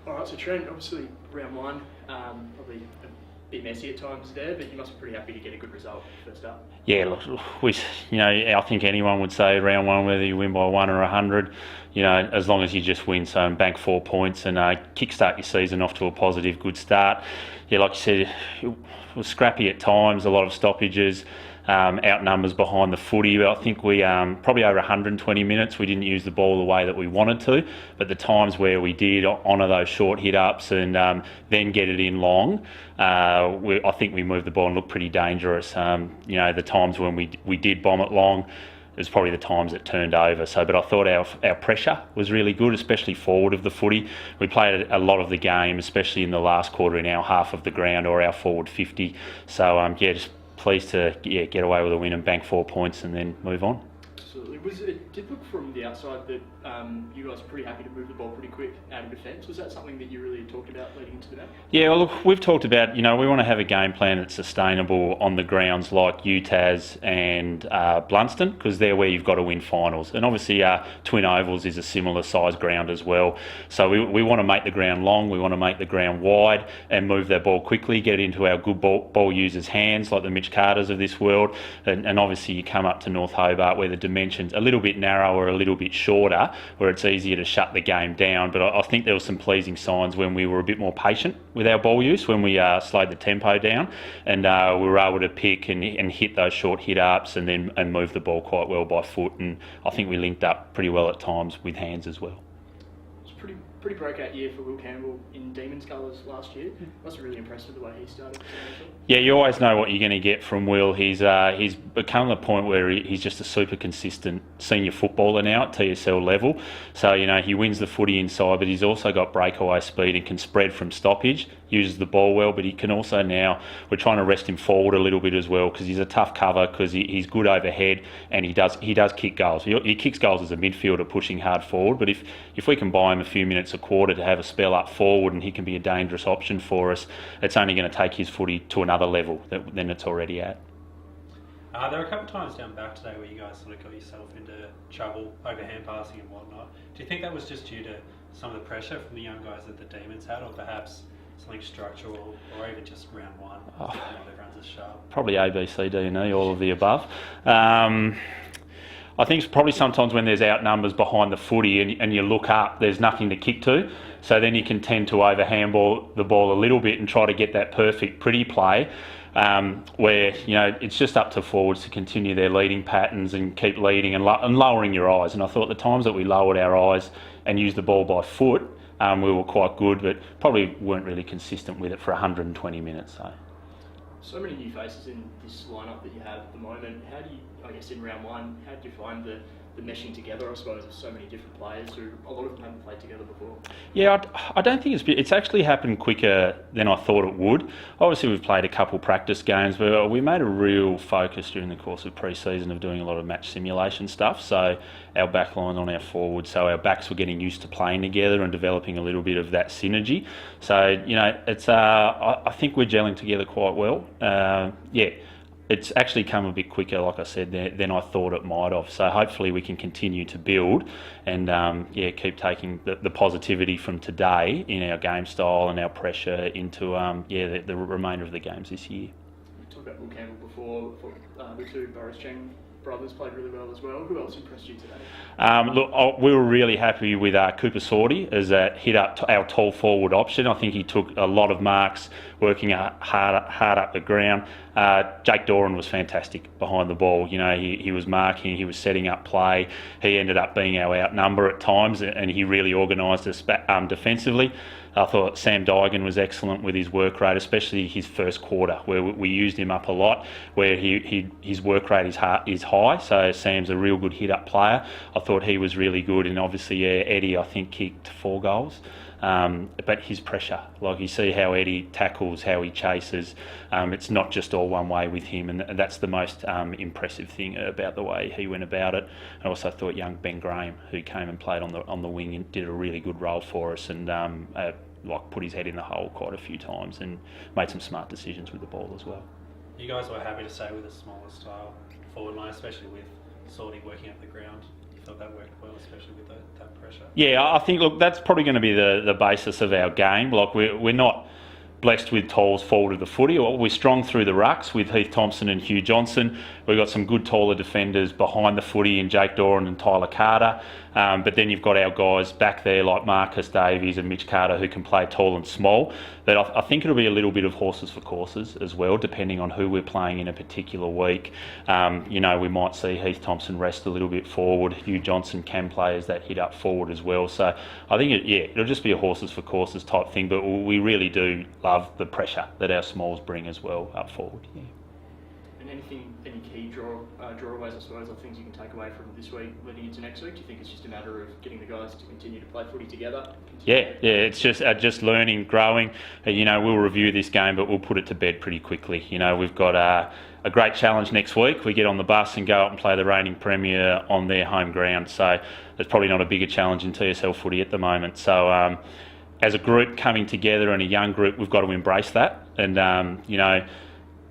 All right, so Trent, obviously round one, probably a bit messy at times there, but you must be pretty happy to get a good result first up. Yeah, look, I think anyone would say round one, whether you win by 1 or 100, as long as you just win, so bank 4 points and kickstart your season off to a positive, good start. Yeah, like you said, it was scrappy at times, a lot of stoppages, outnumbers behind the footy. I think we probably over 120 minutes we didn't use the ball the way that we wanted to, but the times where we did honour those short hit ups and then get it in long, I think we moved the ball and looked pretty dangerous. The times when we did bomb it long, it was probably the times it turned over. But I thought our pressure was really good, especially forward of the footy. We played a lot of the game, especially in the last quarter, in our half of the ground or our forward 50. So just pleased to get away with a win and bank 4 points and then move on. Absolutely. It did look from the outside that you guys were pretty happy to move the ball pretty quick out of defence. Was that something that you really talked about leading into the match? Yeah, well, look, we've talked about, we want to have a game plan that's sustainable on the grounds like UTAS and Blunston, because they're where you've got to win finals. And obviously Twin Ovals is a similar size ground as well. So we want to make the ground long, we want to make the ground wide and move that ball quickly, get it into our good ball users' hands, like the Mitch Carters of this world. And obviously you come up to North Hobart where the dimensions a little bit narrower, a little bit shorter, where it's easier to shut the game down. But I think there were some pleasing signs when we were a bit more patient with our ball use, when we slowed the tempo down, and we were able to pick and hit those short hit ups and move the ball quite well by foot. And I think we linked up pretty well at times with hands as well. It's pretty breakout year for Will Campbell in Demons colours last year. Must be really impressed with the way he started. Yeah, you always know what you're going to get from Will. He's become the point where he's just a super consistent senior footballer now at TSL level. So, he wins the footy inside, but he's also got breakaway speed and can spread from stoppage, uses the ball well, but he can also now, we're trying to rest him forward a little bit as well, because he's a tough cover, because he's good overhead and he does kick goals. He kicks goals as a midfielder pushing hard forward, but if we can buy him a few minutes a quarter to have a spell up forward and he can be a dangerous option for us, it's only going to take his footy to another level than it's already at. There were a couple of times down back today where you guys sort of got yourself into trouble over hand passing and whatnot. Do you think that was just due to some of the pressure from the young guys that the Demons had, or perhaps something structural, or even just round one? Not everyone's as sharp. Probably A, B, C, D and E, all of the above. I think it's probably sometimes when there's outnumbers behind the footy and you look up, there's nothing to kick to. So then you can tend to overhandball the ball a little bit and try to get that perfect, pretty play, where it's just up to forwards to continue their leading patterns and keep leading and lowering your eyes. And I thought the times that we lowered our eyes and used the ball by foot, we were quite good, but probably weren't really consistent with it for 120 minutes. So many new faces in this lineup that you have at the moment. How do you, I guess in round one, how do you find the meshing together, I suppose, of so many different players who a lot of them haven't played together before? Yeah, I don't think it's actually happened quicker than I thought it would. Obviously, we've played a couple practice games, but we made a real focus during the course of pre-season of doing a lot of match simulation stuff. So our back line on our forward, so our backs were getting used to playing together and developing a little bit of that synergy. So, it's I think we're gelling together quite well. It's actually come a bit quicker, like I said, than I thought it might have. So hopefully we can continue to build and keep taking the positivity from today in our game style and our pressure into the remainder of the games this year. We talked about Will Campbell before. The two Boris Cheng brothers played really well as well. Who else impressed you today? We were really happy with Cooper Sorty as that hit up our tall forward option. I think he took a lot of marks, working hard up the ground. Jake Doran was fantastic behind the ball. He was marking, he was setting up play. He ended up being our outnumber at times, and he really organised us defensively. I thought Sam Dygan was excellent with his work rate, especially his first quarter, where we used him up a lot, where his work rate is high. So Sam's a real good hit-up player. I thought he was really good, and obviously Eddie, I think, kicked 4 goals. But his pressure, like you see how Eddie tackles, how he chases, it's not just all one way with him, and that's the most impressive thing about the way he went about it. I also thought young Ben Graham, who came and played on the wing, and did a really good role for us, and put his head in the hole quite a few times and made some smart decisions with the ball as well. You guys were happy to stay with a smaller style forward line, especially with Sorty working up the ground. thought that worked well, especially with that pressure. Yeah, I think, look, that's probably going to be the basis of our game. Like, we're not blessed with tolls forward of the footy. We're strong through the rucks with Heath Thompson and Hugh Johnson. We've got some good taller defenders behind the footy in Jake Doran and Tyler Carter. But then you've got our guys back there like Marcus Davies and Mitch Carter who can play tall and small. But I think it'll be a little bit of horses for courses as well, depending on who we're playing in a particular week. We might see Heath Thompson rest a little bit forward. Hugh Johnson can play as that hit up forward as well. So I think, it'll just be a horses for courses type thing. But we really do love the pressure that our smalls bring as well up forward. Yeah. And any key drawaways, I suppose, or things you can take away from this week leading into next week? Do you think it's just a matter of getting the guys to continue to play footy together? Yeah, it's just learning, growing. We'll review this game, but we'll put it to bed pretty quickly. We've got a great challenge next week. We get on the bus and go up and play the reigning premier on their home ground. So there's probably not a bigger challenge in TSL footy at the moment. So as a group coming together and a young group, we've got to embrace that. And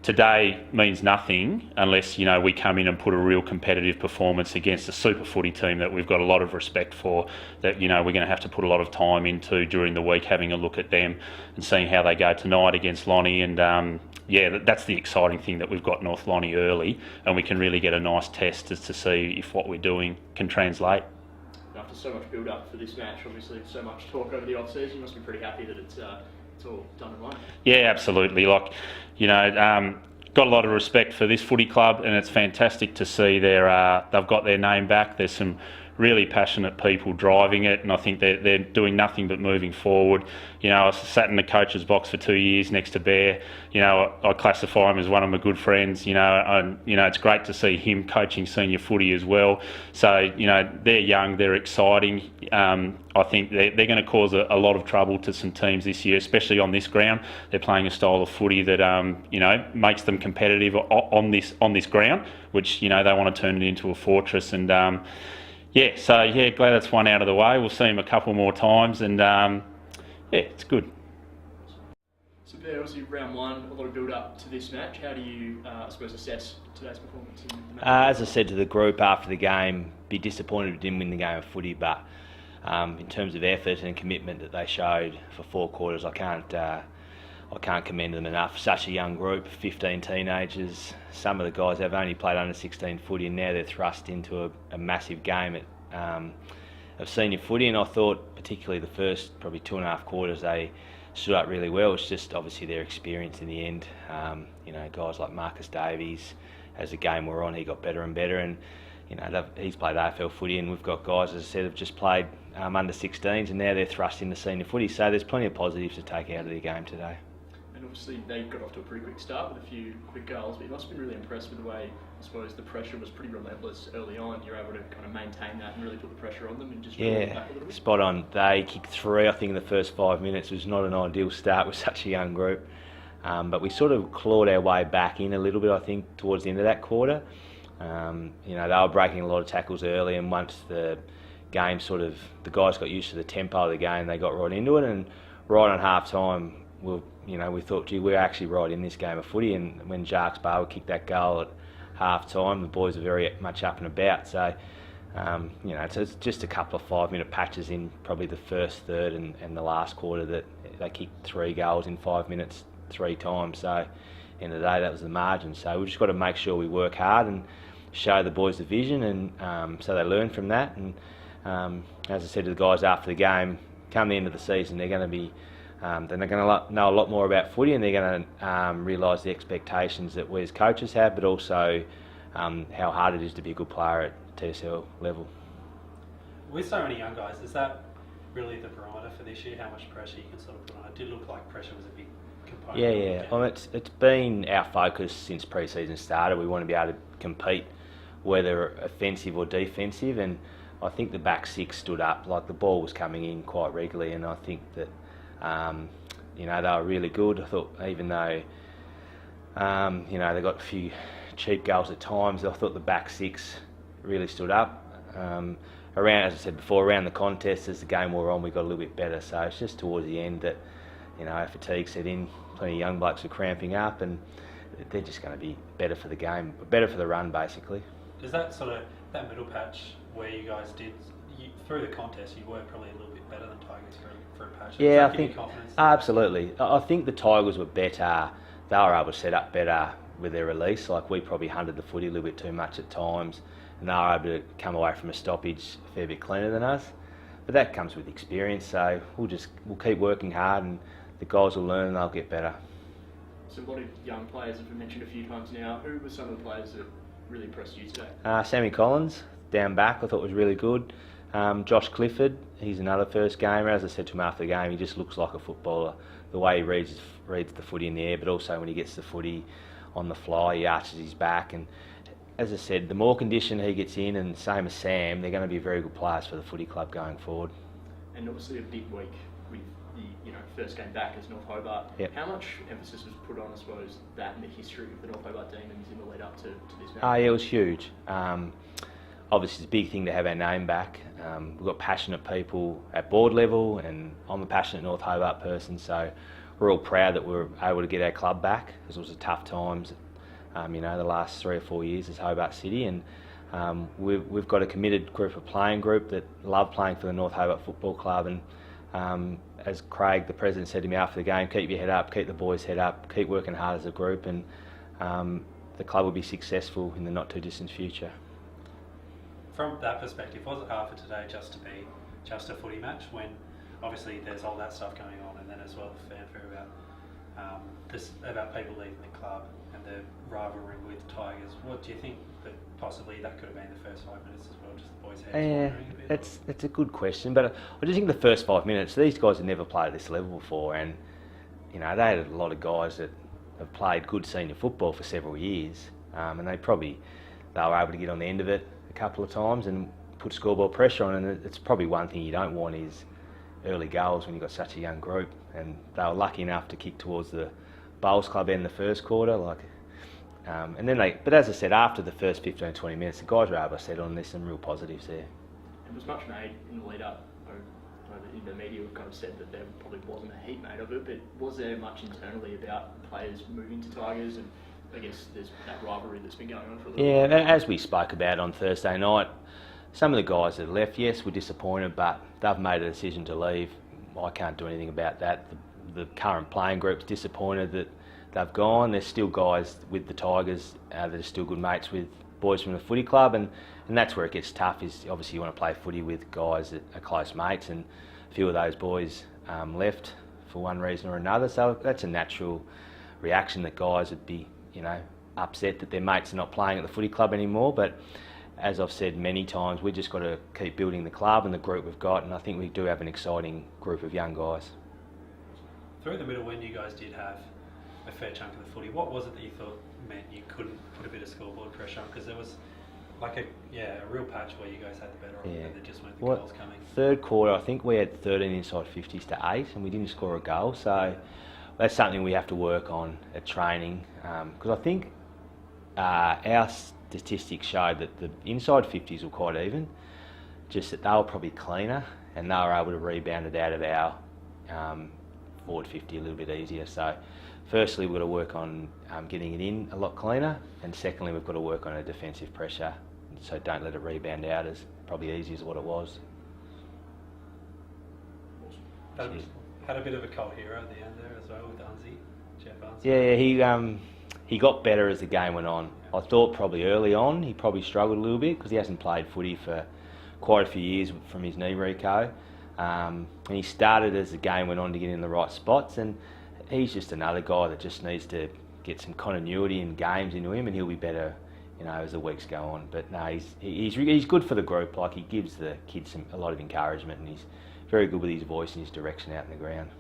today means nothing unless we come in and put a real competitive performance against a super footy team that we've got a lot of respect for, that we're going to have to put a lot of time into during the week, having a look at them and seeing how they go tonight against Lonnie. And that's the exciting thing, that we've got North Lonnie early and we can really get a nice test as to see if what we're doing can translate. After so much build up for this match, obviously so much talk over the off season, you must be pretty happy that it's all done and won. Yeah, absolutely. Got a lot of respect for this footy club, and it's fantastic to see they've got their name back. There's some really passionate people driving it, and I think they're doing nothing but moving forward. I sat in the coach's box for 2 years next to Bear. I classify him as one of my good friends. It's great to see him coaching senior footy as well. So they're young, they're exciting. I think they're going to cause a lot of trouble to some teams this year, especially on this ground. They're playing a style of footy that makes them competitive on this ground, which they want to turn it into a fortress. And glad that's one out of the way. We'll see him a couple more times, and it's good. So Bear, obviously round one, a lot of build up to this match. How do you, assess today's performance in the match? As I said to the group after the game, be disappointed we didn't win the game of footy, but in terms of effort and commitment that they showed for 4 quarters, I can't commend them enough. Such a young group, 15 teenagers. Some of the guys have only played under 16 footy, and now they're thrust into a massive game of senior footy. And I thought, particularly the first probably 2.5 quarters, they stood up really well. It's just obviously their experience in the end. Guys like Marcus Davies, as the game wore on, he got better and better. And he's played AFL footy, and we've got guys, as I said, have just played under 16s, and now they're thrust into senior footy. So there's plenty of positives to take out of the game today. And obviously they got off to a pretty quick start with a few quick goals, but you must have been really impressed with the way, I suppose, the pressure was pretty relentless early on. You're able to kind of maintain that and really put the pressure on them and just really back a little bit. Spot on. They kicked 3, I think, in the first 5 minutes. It was not an ideal start with such a young group. But we sort of clawed our way back in a little bit, I think, towards the end of that quarter. They were breaking a lot of tackles early, and once the game the guys got used to the tempo of the game, they got right into it. And right on half time, we thought, gee, we're actually right in this game of footy. And when Jacques Barber kicked that goal at half time, the boys are very much up and about. So, it's just a couple of 5-minute patches in probably the first third and the last quarter that they kicked 3 goals in 5 minutes 3 times. So, end of the day, that was the margin. So we've just got to make sure we work hard and show the boys the vision, and so they learn from that. And as I said to the guys after the game, come the end of the season, they're going to be then they're going to know a lot more about footy, and they're going to realise the expectations that we as coaches have, but also how hard it is to be a good player at TSL level. With so many young guys, is that really the barometer for this year, how much pressure you can sort of put on? It did look like pressure was a big component. Yeah. It's been our focus since pre-season started. We want to be able to compete, whether offensive or defensive, and I think the back 6 stood up. Like, the ball was coming in quite regularly, and I think that they were really good. I thought, even though they got a few cheap goals at times, I thought the back 6 really stood up. As I said before, around the contest, as the game wore on, we got a little bit better. So it's just towards the end that fatigue set in. Plenty of young blokes were cramping up, and they're just going to be better for the game, better for the run, basically. Does that that middle patch where you guys did, through the contest, you were probably a little bit better than Tigers for a patch. Yeah, Does that I give you think confidence? absolutely. I think the Tigers were better. They were able to set up better with their release. Like we probably hunted the footy a little bit too much at times, and they were able to come away from a stoppage a fair bit cleaner than us. But that comes with experience. So we'll keep working hard, and the guys will learn and they'll get better. So a lot of young players, as we mentioned a few times now. Who were some of the players that really impressed you today? Sammy Collins, down back, I thought was really good. Josh Clifford, he's another first gamer. As I said to him after the game, he just looks like a footballer. The way he reads the footy in the air, but also when he gets the footy on the fly, he arches his back. And as I said, the more condition he gets in, and same as Sam, they're going to be very good players for the footy club going forward. And obviously a big week with the first game back as North Hobart. Yep. How much emphasis was put on, I suppose, that and the history of the North Hobart Demons in the lead up to this match? Yeah, it was huge. Obviously, it's a big thing to have our name back. We've got passionate people at board level, and I'm a passionate North Hobart person, so we're all proud that we're able to get our club back, because it was a tough times, the last 3 or 4 years as Hobart City, and we've got a committed playing group that love playing for the North Hobart Football Club, and as Craig, the president, said to me after the game, keep your head up, keep the boys' head up, keep working hard as a group, and the club will be successful in the not too distant future. From that perspective, was it hard for today just to be just a footy match when obviously there's all that stuff going on, and then as well fanfare about people leaving the club and the rivalry with Tigers? What do you think that possibly that could have been the first 5 minutes as well, just the boys' heads wandering a bit? That's a good question, but I just think the first 5 minutes, these guys have never played at this level before, and they had a lot of guys that have played good senior football for several years, and they were able to get on the end of it a couple of times and put scoreboard pressure on, and it's probably one thing you don't want is early goals when you've got such a young group, and they were lucky enough to kick towards the Bowls Club end the first quarter, and then but as I said, after the first 15-20 minutes, the guys were able to settle, and there's some real positives there. It was much made in the lead up. In the media, we've kind of said that there probably wasn't a heap made of it, but was there much internally about players moving to Tigers, and I guess there's that rivalry that's been going on for a little while? Yeah, as we spoke about on Thursday night, some of the guys that left, yes, were disappointed, but they've made a decision to leave. I can't do anything about that. The current playing group's disappointed that they've gone. There's still guys with the Tigers that are still good mates with boys from the footy club, and that's where it gets tough, is obviously you want to play footy with guys that are close mates, and a few of those boys left for one reason or another, so that's a natural reaction that guys would be upset that their mates are not playing at the footy club anymore. But as I've said many times, we've just got to keep building the club and the group we've got, and I think we do have an exciting group of young guys. Through the middle, when you guys did have a fair chunk of the footy, what was it that you thought meant you couldn't put a bit of scoreboard pressure on? Because there was a real patch where you guys had the better of it, and there just weren't the goals coming. Third quarter, I think we had 13 inside 50s to 8, and we didn't score a goal, so that's something we have to work on at training, because I think our statistics showed that the inside 50s were quite even, just that they were probably cleaner, and they were able to rebound it out of our forward 50 a little bit easier. So firstly, we've got to work on getting it in a lot cleaner, and secondly, we've got to work on a defensive pressure, so don't let it rebound out as probably easy as what it was. Had a bit of a cult hero at the end there as well with Jeff Unzi. Yeah, he got better as the game went on. I thought probably early on he probably struggled a little bit because he hasn't played footy for quite a few years from his knee reco. And he started as the game went on to get in the right spots, and he's just another guy that just needs to get some continuity in games into him, and he'll be better, as the weeks go on. But no, he's good for the group. Like, he gives the kids a lot of encouragement, and he's very good with his voice and his direction out in the ground.